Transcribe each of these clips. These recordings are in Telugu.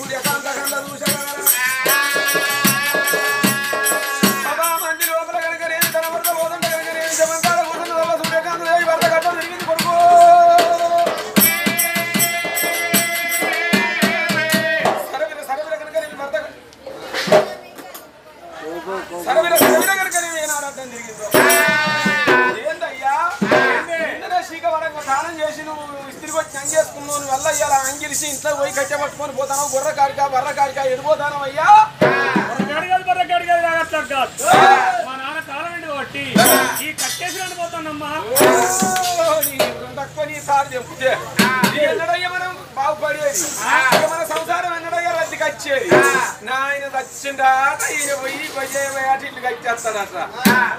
సూర్యకాంత కళ్ళ చూసారా బాబా మంది లోపల కనుక నేను తన వద్ద పోతుంటే కనుక నేను జమంతాల కూర్చున్న వల్ల సూర్యకాంత దేవి వద్ద గడ్డం తిరిగింది కొడుకు సరవిర కనుక నేను వద్ద సరవిర కనుక నేను ఏనాడు అడ్డం తిరిగిందో ఏందయ్యా నిన్ననే శ్రీకవరంగా స్నానం చేసి నువ్వు ఇస్త్రీ వచ్చి అంగేసుకున్నావు వల్ల ఇవాళ అంగిలిసి ఇంట్లో పోయి కట్టె పట్టుకొని పోతాను బుర్ర కాడికా బర్ర కాడికా ఎడిపోతాను అయ్యా మా నాన్న కాలం ఎండు కొట్టి ఈ కట్టేసి పోతానమ్మా తక్కువ నీ సార్ చెప్తే ఎన్నడయ్యా మనం బాగుపడేది మన సంసారం ఎన్నడయ్యా రద్దీకి వచ్చేది నాయన వచ్చిందాట ఈయన పోయి అటు ఇల్లు కట్టేస్తాడట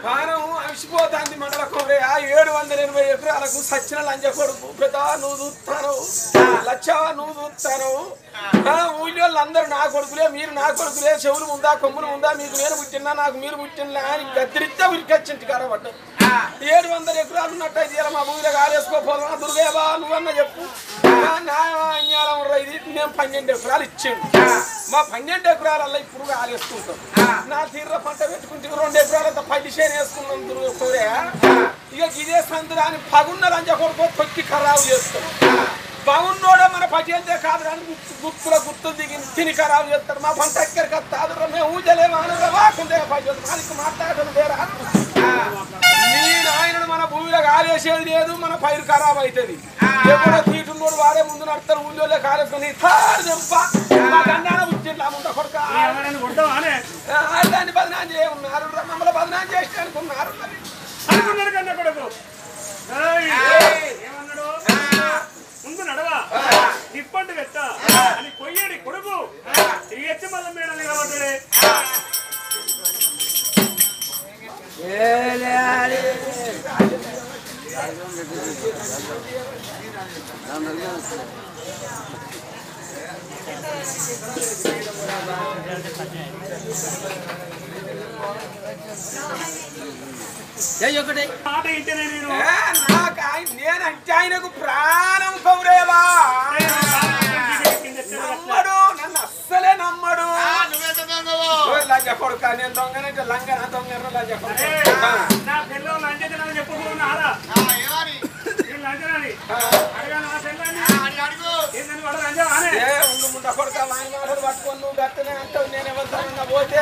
పానం అవిసిపోతాంది మండల కోరే 780 ఎకరాలకు సచ్చిన లంజ కొడుకు పెద్ద నువ్వు చూస్తాను లచ్చ నువ్వు చూస్తాను ఊళ్ళో అందరూ నా కొడుకులే మీరు నా కొడుకులే చెవులు ఉందా కొమ్ములు ఉందా మీకు నేను పుట్టినా నాకు మీరు పుట్టినా అని గద్దరిస్తే ఉరికొచ్చింటి కారబడ్డా 700 ఎకరాలు ఉన్నట్టయితే ఇలా మా భూమిలో కాలేసుకోపోదా దుర్గేబా నువ్వన్న చెప్పు న్యాయం ఇది మేము 12 ఎకరాలు ఇచ్చాను మా 12 ఎకరాలల్లో ఇప్పుడు కాలేసుకుంటాం నా తీర్ర పంట పెట్టుకుంటే 2 ఎకరాలంతా పల్లి చేను వేసుకున్నాం దుర్గోరే ఇక ఇదే సందురాని పగున్న లంజ కొడుకో తొక్కి ఖరాబు చేస్తాం బాగున్నోడే మన పచేందే కాదు కానీ గుర్తులు దిగి తిని ఖరాబు చేస్తాడు మా పంట ఎక్కడికి వస్తాడు మేము ఊజలేమాకుందే పైకి మాట్లాడడం వేరా నీ నాయనను మన భూమిలో కాలేసేది లేదు మన పైరు ఖరాబ్ అవుతుంది ఎప్పుడో తీటున్నోడు వాడే ముందు నడతారు ఊళ్ళో కాలేసుకొని గండాన పుట్టిండ్లా ముంద కొడుక దాన్ని బదనాం చేయన్నారు మమ్మల్ని బదనాం చేసి అనుకున్నారు ముందు నడవా నిప్పండి పెట్ట అని కొయ్యడి కొడుకు ఎత్తి మళ్ళీ మేడలు కాబట్టి మాట ఇంటేనే నేనంటే ఆయనకు ప్రాణం కౌరేవా నమ్మడు నన్ను అస్సలే నమ్మడు లంజ కొడుక నేను దొంగనంటే లంగన దొంగన లంజ కొడుక నా పిల్లలు లంచని చెప్పుకున్నారా ఉండు ముండ కొడుక వాని మాటలు పట్టుకొని నువ్వు గట్టనే అంటావు నేను ఎవరితో పోతే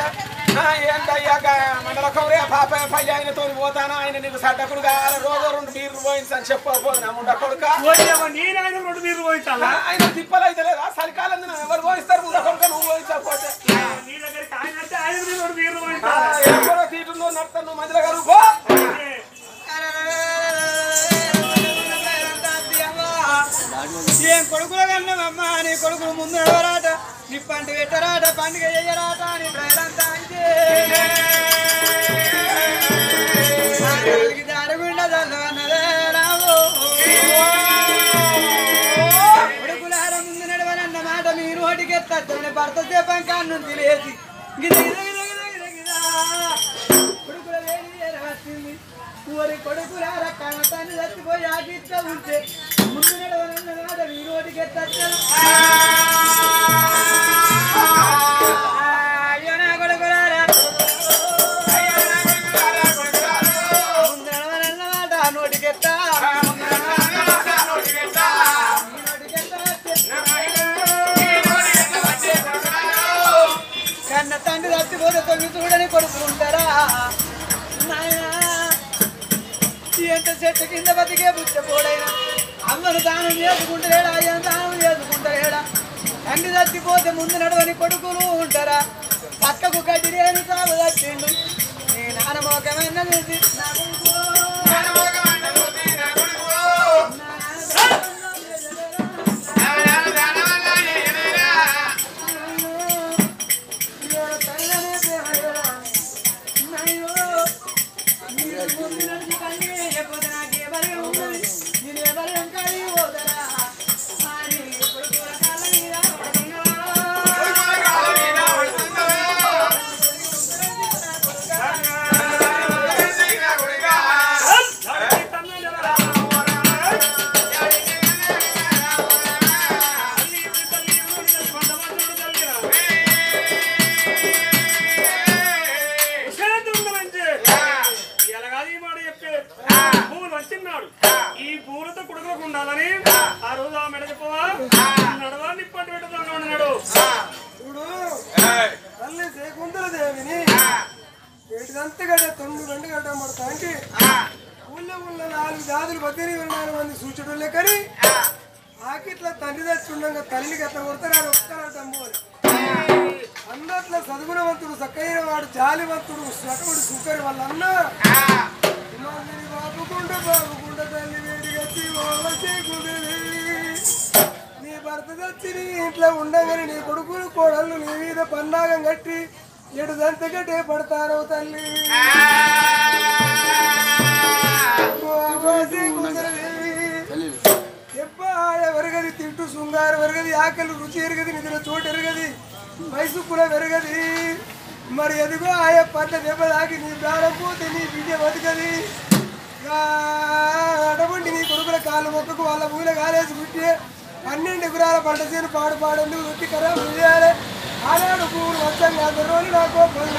ఏంటయ్యాక మండల కౌరే పాప పల్లి ఆయనతో పోతాను ఆయన నీకు సడ్డకుడు కావాలి రోజు 2 బీర్లు పోయించని చెప్పకపోదు నా ముండ కొడుక ఆయన తిప్పలు అయితే లేదా చలికాలం ఎవరు పోయిస్తారు ముండ కొడుక నువ్వు పోయించకపోతే ఎవరో తీటులో నడతాను నువ్వు మందిలో కలుగు ఏం కొడుకుల కన్నామమ్మా నీ కొడుకులు ముందు నడవరాట నీ పంట పెట్టరాట పండుగ చెయ్యరాట నీ ప్రజలంతా అంటే దారుగుండ దన్నదే రావు కొడుకులార ముందు నడవనన్న మాట మీరు ఓటికెత్తారని భర్త దీపం కాన్ను తెలియదు కొడుకుల వేడి వచ్చింది ఊరి కొడుకులార కమతాన్ని చచ్చిపోయి ఆగిట్లా ఉంటే ముందు నడవనన్న మాట మీరు ఓటికెత్తారు అయ్యో నా కొడుకులారా ముందు నడవనన్న మాట నోటికెత్తా కన్న తండ్రి చచ్చిపోతే తొంగి చూడని కొడుకుంటారా ఎంత చెట్టు కింద బతికే బుచ్చపోడైనా అమ్మను దానం చేసుకుంటారేడా అయ్యా దానం చేసుకుంటారేడా తండ్రి చచ్చిపోతే ముందు నడవని కొడుకులు ఉంటారా పక్కకు కట్టి నేను సాగు చచ్చిండు నీ నానమోకమైన చూసి కొడుక అంతా కొడుకులకు ఉండాలని ఆ రోజు ఆ మెడ చెప్పవా నడవాన్ని ఇప్పటి పెట్టడం ఉన్నాడు చూడు తల్లి శకుంతల దేవిని ఏటిదంతా గడ్డ 9 గంట పడతా అంటే ఊళ్ళో 4 జాతులు 14 మంది సూచనలే కానీ ఆకిట్లా తండ్రి తెచ్చి ఉండగా తల్లికి ఎట్లా కొడతారు ఒక్కరాటంబు అందట్లో చదువునవంతుడు చక్కైన వాడు జాలివంతుడు సటవుడు సుకరి వాళ్ళన్న బాబుకుంట తల్లి వేడి గచ్చి నీ భర్త తెచ్చి నీ ఇంట్లో ఉండగానే నీ కొడుకులు కోడళ్ళు నీ మీద పన్నాగం కట్టి ఎడు దంతగట్టే పడతారో తల్లి ఎప్పాయ వెరగది తింటూ శృంగార వెరగది ఆకలి రుచి ఎరగది నిధుల చోటు ఎరగది వయసు కూడా వెరగది మరి ఎదుగో ఆయా పంట దెబ్బ తాకి నీ ప్రాణం పోతే నీ బిడ్డ బతుకది అటువంటి నీ కొడుకుల కాళ్ళు మొక్కకు వాళ్ళ ఊళ్ళ కాలేసి పుట్టి 12 ఎకరాల పంట చేను పాడు రొట్టి ఖరాబు చేయాలి ఆనాడు పువ్వులు వచ్చంగా రోజు నాకు 10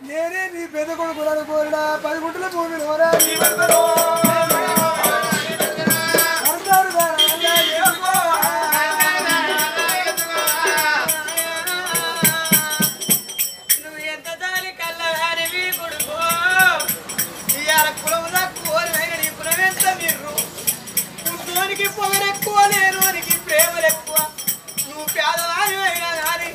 నేనే నీ పెద్ద కొడుకు కోరినా 10 గుంటల భూమిని పొగరెక్కువ లేను నీకు ప్రేమలు ఎక్కువ నువ్వు పేదవారి అయినా కానీ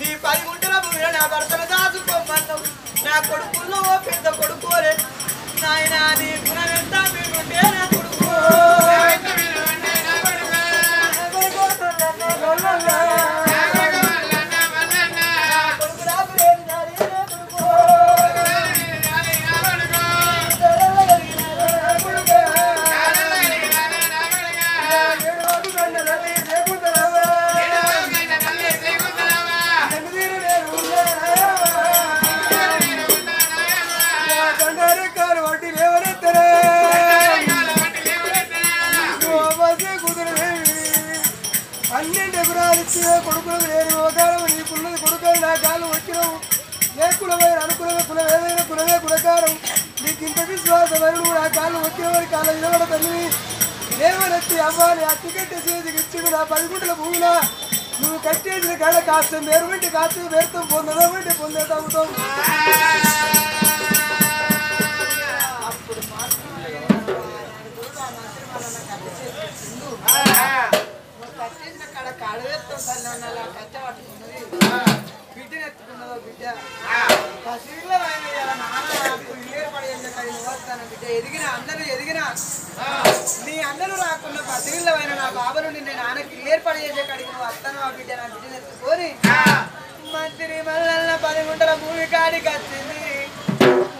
నీ 10 గుంటల భూమిలో నా భర్తను దాచుకోమన్నావు నా కొడుకుల్లో పెద్ద కొడుకోలే నాయన నీ గుణమెంతా మీరుంటే నా కొడుకు కొడుకులు లేని ఒకరు నీ పుల్లది కొడుకులు నా కాళ్ళు వచ్చినావు ఏ కులమైన అనుకులమే కులం ఏదైనా కులమే కులకారం నీకు ఇంత విశ్వాసమైన నా కాళ్ళు వచ్చినవారి కాళ్ళ నిలబడ తల్లి లేవనెత్తి అవ్వాలి అత్తి కట్టే చేతికి ఇచ్చి నా 10 గుంటల భూమిలో నువ్వు కట్టేసిన కాడ కాస్త మేరు వంటి కాస్త వేరుతాం పొందడం వంటి పొందే తగ్గుతాం ఎదిగిన నీ అందరూ రాకున్న పసిగిళ్ళమైన నా బాబను నిన్న నాన్నకి ఏర్పాటు చేసే కాడికి నువ్వు వస్తాను ఆ బిడ్డ నా బిడ్డను ఎత్తుకొని మంత్రి మల్లన్న 10 గుంటల భూమి కాడికి వచ్చింది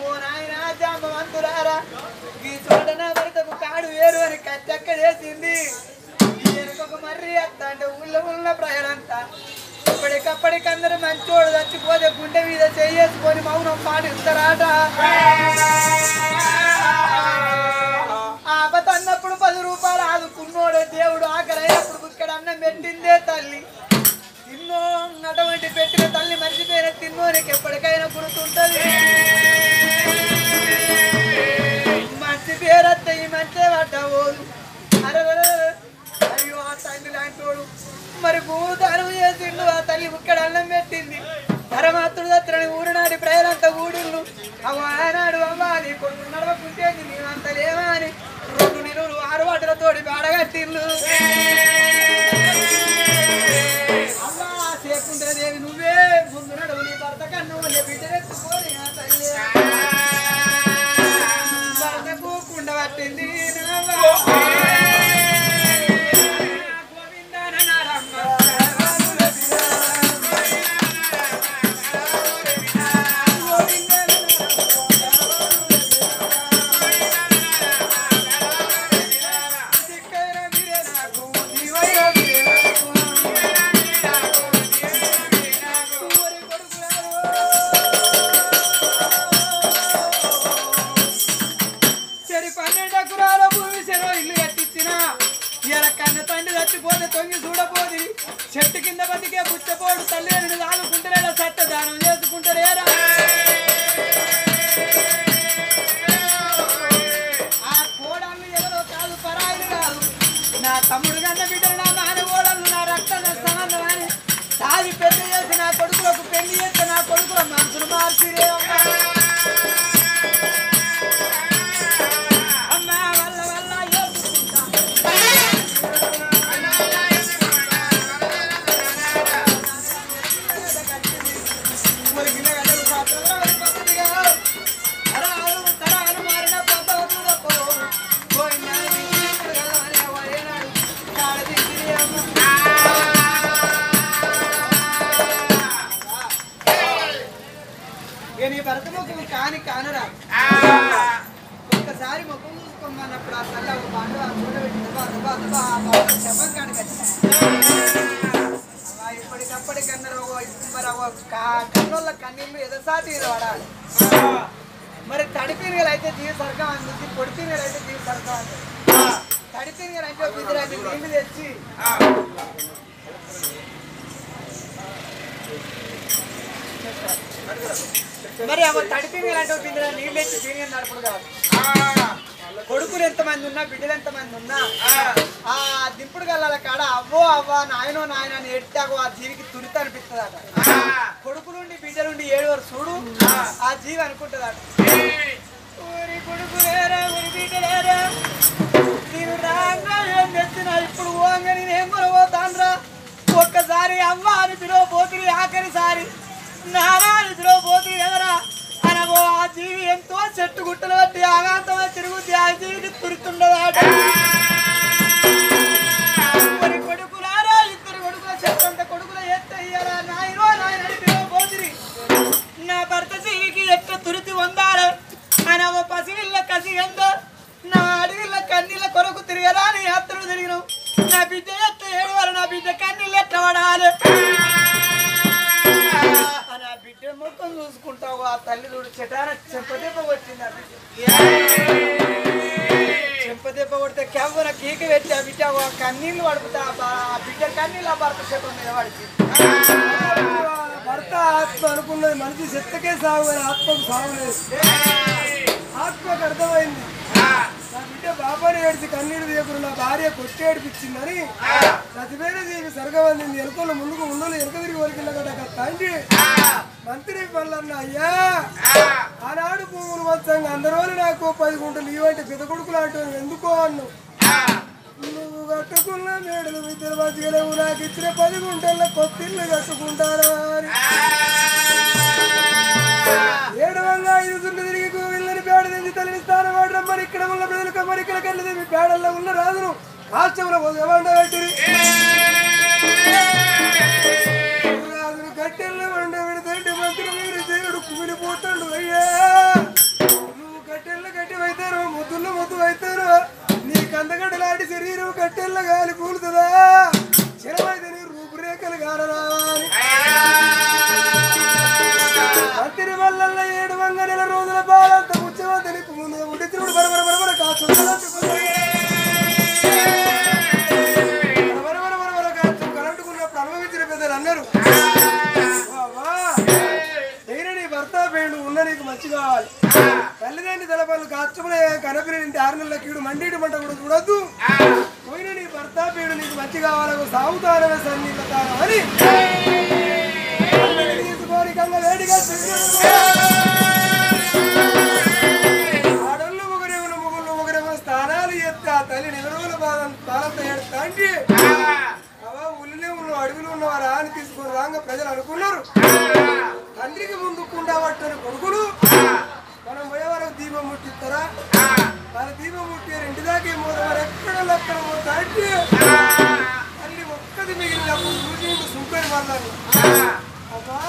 ఓ నాయన జాంబవంతురారా ఈ చోట నా భర్తకు కాడు వేరు అని కచ్చక్క చేసింది వెనుకొక మర్రి అత్త అంటే ఊళ్ళో ఉన్న ప్రజలంతా ఇప్పటికప్పటికందరూ మంచోడు చచ్చిపోతే గుండె మీద చేసుకొని మౌనం పాటిస్తారాట ఆపత అన్నప్పుడు 10 రూపాయలు ఆదుకున్నోడే దేవుడు ఆకలైనప్పుడు ఇక్కడ అన్నం పెట్టిందే తల్లి తిన్నో అటువంటి పెట్టిన తల్లి మర్చిపోయిన తిన్నోనికి ఎప్పటికైనా గుర్తుంటది మంచి పేరత్త ఈ మంచి పడ్డబోదు అయ్యో ఆ తండ్రి లాంటోడు మరి భూదానం చేసిండు ఆ తల్లి ఇక్కడ అన్నం పెట్టింది పరమాత్ముడు దత్తని ఊరినాడి ప్రజలంతా ఊడిళ్ళు ఆనాడు అమ్మా నీ కొడుకు నడవకుంటే నీవంత లేవా అని 2 నిలువులు 6 వాటలతోటి బాడగట్టిళ్ళు అమ్మా సేకుంటే దేవి నువ్వే ముందు నడువు నీ భర్త కన్ను బిడ్డెత్తుకోని ఆ తల్లి భర్తకు కుండ పట్టింది తండ్రి చచ్చిపోతే తొంగి చూడపోది చెట్టు కింద బతికే బుచ్చపోడు తల్లి దాదుకుంటారేలా చట్టదానం చేసుకుంటారేరా ఆ కోడళ్ళు ఎవరో కాదు పరాయిలు కాదు నా తమ్ముడు కన్న బిడ్డలు నా నాన్నగోడళ్ళు నా రక్త సంబంధం అని సాగి పెద్ద చేసి నా కొడుకులకు పెళ్లి చేస్తే నా కొడుకుల మనసులు మార్చిరే నీ భర్త ముఖం కాని కానరా ఒక్కసారి ముఖం చూసుకోమన్నప్పుడు ఆ తల్లి ఒక పండు ఆ చూడబెట్టి శవం కానికొచ్చి ఇప్పటికప్పటికన్నారు మరి కన్నుల కన్నీళ్ళు ఎదసాటి వాడాలి మరి తడిపినగలు అయితే జీవి సర్గం అందుతుంది పొడిపినగలు అయితే జీవి సర్గం అందుతుంది తడిపినగలు అంటే బిడ్డరాజు నీళ్ళు తెచ్చి మరి అవ తడిపినగలు అంటే బిడ్డరా నీళ్ళు తెచ్చి తిరిగి నడుపుడు కాదు కొడుకులు ఎంతమంది ఉన్నా బిడ్డలు ఎంతమంది ఉన్నా ఆ దింపుడు గల్లాల కాడ అవ్వో అవ్వ నాయనో నాయన అని ఎట్టాగో ఆ జీవికి తురిత అనిపిస్తుందట కొడుకులుండి బిడ్డలుండి 7 వరకు చూడు ఆ జీవి అనుకుంటుందట ఊరి కొడుకు లేరా ఊరి బిడ్డ లేరా నేను రాగా ఏం తెచ్చినా ఇప్పుడు ఓంగా నేనేం కొనబోతాన్రా ఒక్కసారి అవ్వ అని పిలవబోతుంది ఆఖరిసారి నానా అని పిలవబోతుంది ఎవరా అనగో ఆ జీవి ఎంతో చెట్టు గుట్టలు బట్టి ఆగాంతమై తిరుగుద్ది ఆ జీవికి తురుతుండదాట మరి కొడుకులారా 2 కొడుకుల చెట్టంత కొడుకుల ఎత్తయ్యారా నాయనో నాయనని పిలవబోతుంది నా భర్త జీవికి ఎట్ట తురితి పొందాలి అనగో పసివిల్ల కసి ఎందో నా అడవిల్ల కన్నీళ్ళ కొరకు తిరగరా అని యాత్రలు తిరిగినావు నా బిడ్డ ఎట్ట ఏడవారు నా బిడ్డ కన్నీళ్ళు ఎట్ట పడాలి అని ఆ బిడ్డ మొత్తం చూసుకుంటావు ఆ తల్లి చూడు చెటాన చెంపదెబ్బ వచ్చింది ఆ బిడ్డ చెంపదెబ్బ కొడితే కెవ్వన కీక పెట్టి ఆ బిడ్డ కన్నీళ్ళు పడుపుతా ఆ బిడ్డ కన్నీళ్ళు ఆ భర్త చెట్టు మీద పడిచి భర్త ఆత్మ అనుకున్నది మనిషి చెత్తకే సాగు అని ఆత్మకు సాగులేదు ఆత్మకు అర్థమైంది నా బిడ్డ బాబాని ఏడిచి కన్నీరు తీయకుడు నా భార్య కొట్టి ఏడిపించిందని ప్రతివేళ జీవి సరగవందింది ఎలుకల ముందుకు ఉన్నలు ఎలుక తిరిగి వరకిల్లగట తండ్రి మంత్రి పనులన్న అయ్యా ఆనాడు భూములు వచ్చంగా అందరూ నాకు 10 గుంటలు ఇవంటి పెద్ద కొడుకులు అంటూ ఎందుకో అన్ను నువ్వు కట్టుకున్న మేడలు ఇద్దరు మధ్యలేవు నాకు ఇచ్చిన 10 గుంటల్లో కొత్తిల్లు కట్టుకుంటారా అని 705 సుళ్ళు తిరిగి వీళ్ళని పేడ తెంచి తల్లిని స్థానం వాడడం మరి ఇక్కడ ఉన్న ప్రజలకు మరి ఇక్కడ కళ్ళది మీ పేడల్లో ఉన్న రాజును కాష్టంలో వండబెట్టిరి రాజును గట్టెల్లో వండబెడితే మంత్రి మీరు దేవుడు కుమిలిపోతాడు అయ్యా నువ్వు గట్టెల్లో గట్టి అవుతారు ముద్దుల్లో ముద్దు అవుతారు నీ కందగడ్డలాంటి శరీరం గట్టెల్లో గాలి కూలుతుందా చిరమైతే నీ రూపురేఖలు కారరా మంత్రి వల్ల 7 వంగ రోజుల బాలంత ముచ్చమంత నీకు ముందు ఉండితుడు బరబర కాచు కరెంటుకున్నప్పుడు అనుభవించిన పెద్దలు అన్నారు నీ భర్త పేండు ఉన్న నీకు మంచి కావాలి తల్లిదండ్రి తలపల్లు కాచుకునే కనపిరి 6 నెలల కీడు మండీటి మంట కూడా చూడొద్దు పోయిన నీ భర్త పేండు నీకు మంచి కావాలకు సాగుతానమే సన్నిహిత తానం అని తీసుకొని కన్నా వేడిగా ఆడళ్ళు ముగ్గురు స్థానాలు ఎత్తి ఆ తల్లి నిలవల బాలంత తండ్రి అవా ఉల్లినే ఉన్న అడవిలో ఉన్నవారా అని తీసుకొని రాగా ప్రజలు అనుకున్నారు తండ్రికి ముందు కుండబట్టని కొడుకులు మనం పోయేవారు దీపం ముట్టిస్తారా వాళ్ళ దీపం ముట్టి 2 దాకా ఏమో వారు ఎక్కడ లెక్కన తండ్రి తల్లి ఒక్కది మిగిలినప్పుడు చూసి సుంకని వాళ్ళని అబ్బా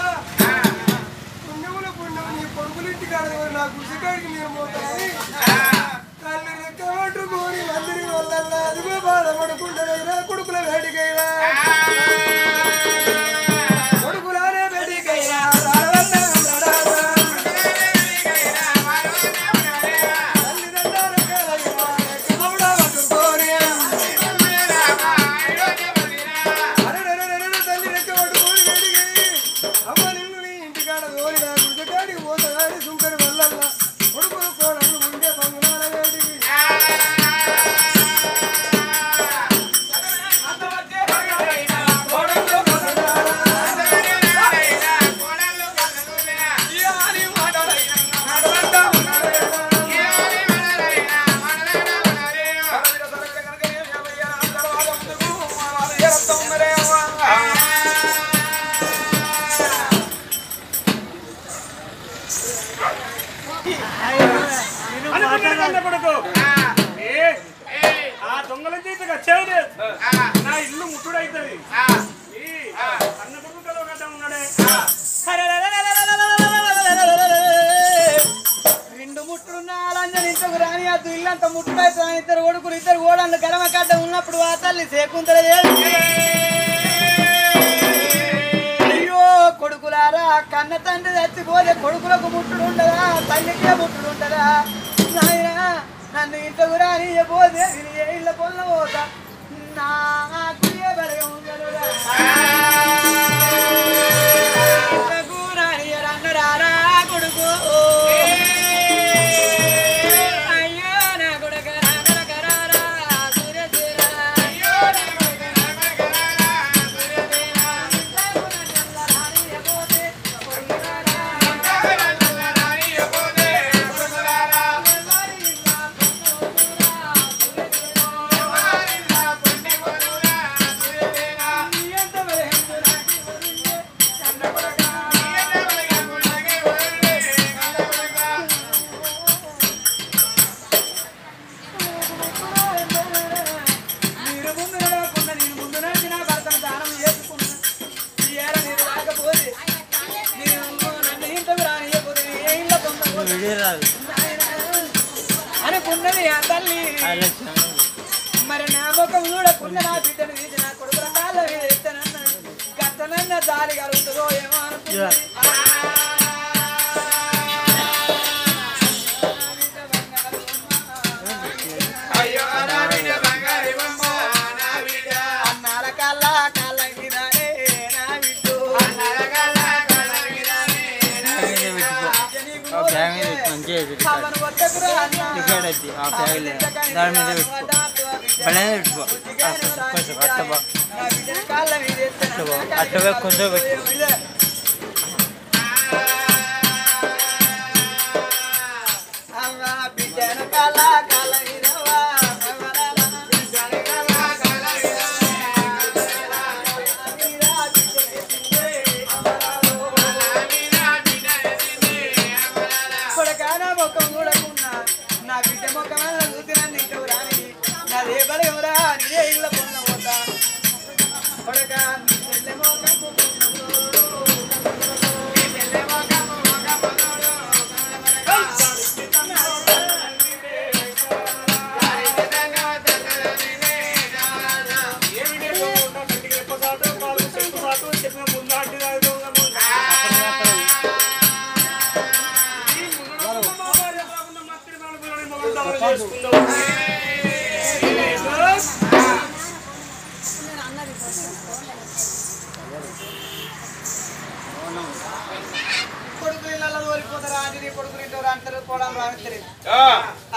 పుణ్యముల పుణ్యం నీ కొడుకులింటి కాడ నా గుడికాడికి నేను పోతానని తల్లి రెక్కబట్టుకొని మందిరి వల్ల అదిగో బాధపడుకుంటారా కొడుకుల వేడికైనా కొడుకులానే వేడికైనా తల్లిదండ్రులు కన్న కొడుకు ఆ దొంగల చేతికి వచ్చేది నా ఇల్లు ముట్టుడైతుంది అన్న కొడుకు కదా గడ్డ ఉన్నాడే రెండు ముట్టున్నాలంజనించకు రాని అద్దు ఇల్లంత ముట్టుడైతే ఇద్దరు కొడుకులు ఇద్దరు ఓడళ్ళు గడమ కడ్డ ఉన్నప్పుడు ఆ తల్లి సేకుంతల అయ్యో కొడుకులారా కన్న తండ్రి చచ్చిపోతే కొడుకులకు ముట్టుడు ఉండదా తల్లికే ముట్టుడు ఉండదా నాయనా నన్ను ఇంతకు రాని పోతే నేను ఏ ఇళ్ళ పొల్ల పోతా నాకు ఏ బలగం ఉండదురా ఇంతకు రాని అన్నడారా కొడుకు అయ్యో నా కొడుక రాగరగరారా సురసేరా అయ్యో నా కొడుక రాగరగరారా సురసేరా ఇంతకు రాని పోతే కొడుకులారా ఇంతకు రాని పోతే కొడుకులారా అనుకున్నది ఆ తల్లి మరి నా ముఖం చూడకుండా నా బిడ్డను తీసి నా కొడుకుల కాళ్ళ మీద ఎత్తనన్నాడు గట్టనన్న దారి కలుగుతుందో ఏమో అనుకున్నది అన్నాల కాళ్ళ కాళ్ళ మీదనే నా బిడ్డు అవను కొట్టకురా అన్న దాని మీద పెట్టుకో పెట్టుకో కాళ్ళ మీద ఎత్తనన్నా అట్టగా కొంచెం పెట్టు అవ్వ బిడ్డను కాళ్ళ కాళ్ళ మీదవా కొడకానా ముఖం చూడకున్నా నా బిడ్డ ముఖం చూసినా నీకు రాని నాదే బలగమరా నీదే ఇళ్ళ పొంద పోతా కొడకా చెల్లె ముఖం కొడుకు ఇళ్ళలో ఓడిపోతారా అని కొడుకు ఇంటో అంటారు కూడా రానిద్దరు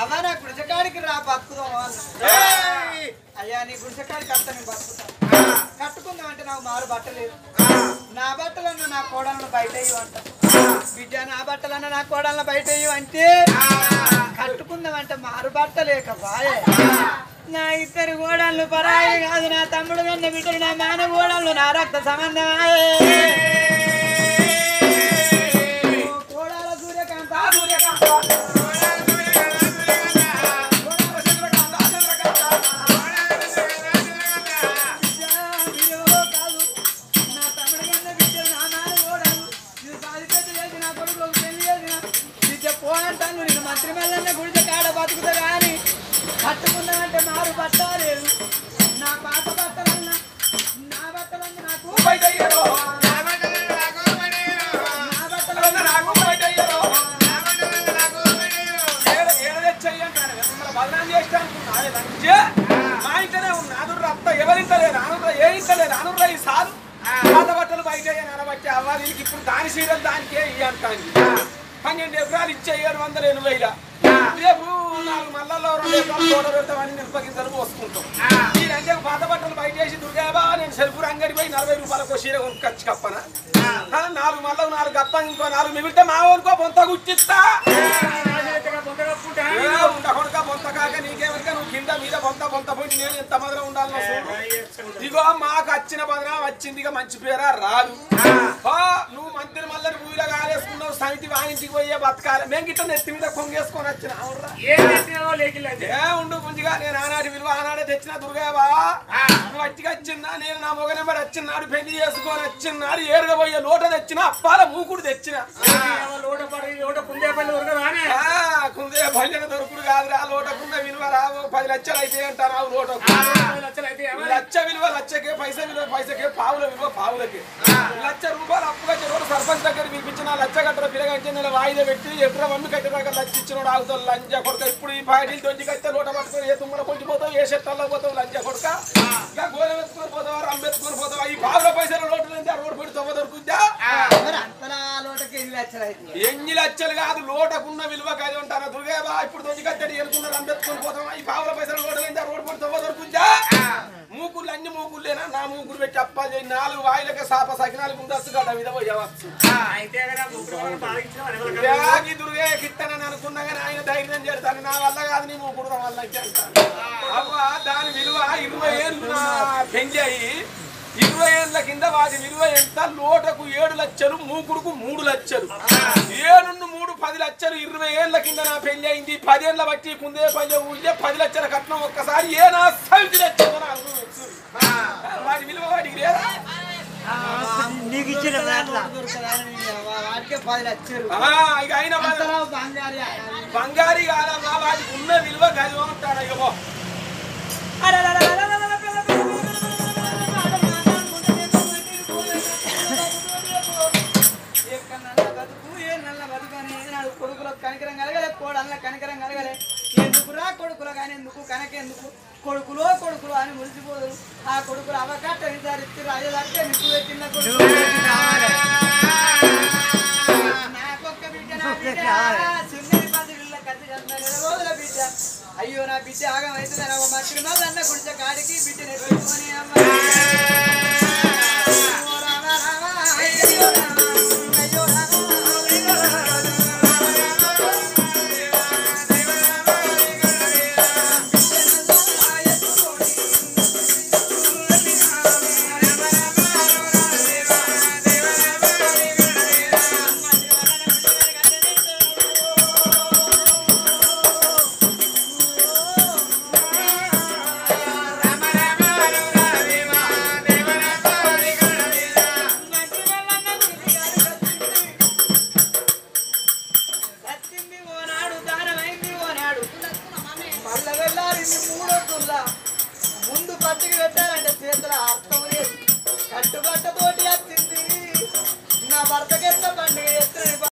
అవ్వ నా గుడిసెకాడికి రా బతుకుదాం అయ్యా నీ గుడిసెకాడికి అంత నేను బతుకుతా కట్టుకుందాం అంటే నాకు మారు బట్టలేదు నా బట్టలన్నా నా కోడలను బయట అంట బిడ్డ నా బట్టలన్నా నా కోడలను బయట అంటే కట్టుకుందాం అంటే మారు బట్టలేక బాయే నా ఇద్దరు గోడళ్ళు పరాయి కాదు నా తమ్ముడు కన్న బిడ్డలు నా మాన గోడళ్ళు నా రక్త సంబంధమాయే కోడాల సూర్యకాంత సూర్యకాంత పోనంటాను నేను మంత్రి మల్లన్న గుడితో కాడ బతుకుతా కానీ కట్టుకున్నామంటే మారు పట్టలేదు నా పాత బట్టలన్నా నా బట్టలన్నా నాకు మా ఇంటనే ఉంది నాదుర్ర అత్త ఎవరింటలేదు అనుర్ర ఏ ఇంటలేదు అనుర్ర ఈ సారు పాత బట్టలు బయట అనబట్టి అవ్వ దీనికి ఇప్పుడు దాని సీరియల్ దానికే ఇయ్యంటాను 12 ఎకరాలు ఇచ్చే 780,000 రేపు 4 మళ్ళల్లో 2 ఎకరాలు తోట పెడతామని నింపగించలు పోసుకుంటాం నేనంటే పాత బట్టలు బయట వేసి దుర్గాబా నేను సెల్ఫ్ అంగడి పోయి 40 రూపాయలకు చీర కొనుక్కొచ్చి కప్పన 4 మళ్ళలు 4 కప్ప ఇంకో 4 మిగిలితే మా ఊరికో బొంత గుచ్చిస్తా ఉండకొడక బొంత కాక నీకేమనుక నువ్వు కింద మీద బొంత బొంత పోయి నేను ఎంత మధురం ఉండాలన్నా ఇగో మాకు వచ్చిన బదనా వచ్చింది ఇక మంచి పేరా రాదు నువ్వు మంత్రి మళ్ళీ భూమిలో కాలేసుకున్నావు సమితి వాయించికి పోయే బతకాలి మేము గిట్ట నెత్తి మీద కొంగేసుకొని వచ్చిన అవునరా ఏ ఉండు పుంజిగా నేను ఆనాటి విలువ ఆనాడే తెచ్చిన దుర్గావా నువ్వు అట్టిగా వచ్చిందా నేను నా మొగ నెంబర్ వచ్చినాడు పెళ్లి చేసుకొని వచ్చినాడు ఏరుగా పోయే లోట తెచ్చిన అప్పాల మూకుడు తెచ్చిన కుందే పల్లెన దొరుకుడు కాదురా లోటకున్న విలువ రావు 10 లక్షలు అయితే అంటారు లోట లక్ష విలువ లక్షకే పైసా విలువ పైసకే పావుల విలువ పావులకే ₹1,00,000 అప్పుగా చెరువు సర్పంచ్ దగ్గర పిలిపించిన లక్ష గట్ట పిల్లగంటే నెల వాయిదా పెట్టి ఎక్కడ మమ్మీ కట్టేదాకా లక్ష ఇచ్చినోడు ఆగుతావు లంజ కొడుక ఇప్పుడు ఈ పార్టీలు దొంజి కట్టే లోట పట్టుకొని ఏ తుమ్మల పొంచిపోతావు ఏ షెట్టల్లో పోతావు లంజ కొడుక ఇంకా గోళం ఎత్తుకొని పోతావా రంబెత్తుకొని పోతావా ఈ పావుల పైసల లోటు నుంచి రోడ్డు పెట్టి తవ్వ దొరుకుద్దా ఎన్ని లక్షలు కాదు లోటకున్న విలువ కాదు ఉంటారా దుర్గేబా ఇప్పుడు దొంజి కట్టడి ఎనుకున్న రంబెత్తుకొని పోతావా ఈ పావుల పైసల లోటు నుంచి రోడ్డు పెట్టి తవ్వ దొరుకుద్దా మూకుళ్ళు అన్ని మూకుళ్ళేనా నా మూకుడు పెట్టి అప్పాలు 4 వాయిలకే సాప సకినాలు ముందస్తు గడ్డ మీద పోయవచ్చు దుర్గే కిట్టనని అనుకున్నా కానీ ఆయన ధైర్యం చేస్తాను నా వల్ల కాదు నీ మూకుడు వల్ల అవ్వ దాని విలువ 20 ఏళ్ళు నా పెంచాయి 20 ఏళ్ళ కింద వాటి విలువ ఎంత లోటకు 7 లక్షలు మూకుడుకు 3 లక్షలు 7 3 10 లక్షలు 20 ఏళ్ళ కింద నా పెళ్లి అయింది 10 ఏళ్ళ బట్టి కుందే పల్లె ఊళ్ళే 10 లక్షల కట్నం ఒక్కసారి ఏ నా సైజు లక్షలు వాటి విలువ వాటికి లేదా నీకు ఇచ్చిన వాటికే 10 లక్షలు ఇక అయినా బంగారీ కాదమ్మా వాటికి ఉన్న విలువ గది ఉంటాడు ఇక కొడుకులకు కనికరం కలగలే కోడళ్ళ కనికరం కలగలే ఎందుకురా కొడుకులు కానీ ఎందుకు కనకెందుకు కొడుకులో కొడుకులు అని మురిసిపోదు ఆ కొడుకులు అవకాశం విచారిస్తే రాజదాకే నిప్పు పెట్టిన కొడుకు నాకొక్క బిడ్డ నా బిడ్డ సున్నది 10 పిల్ల కత్తి రోజుల బిడ్డ అయ్యో నా బిడ్డ ఆగం అవుతుందని ఒక మంత్రి మళ్ళీ అన్న గుడిచ కాడికి బిడ్డ నెట్టుకొని అమ్మ ముందు పట్టుకు పెట్టాలంటే చేతుల అర్థం లేదు కట్టుబట్టతోటి వచ్చింది నా భర్తకెత్త పండుగ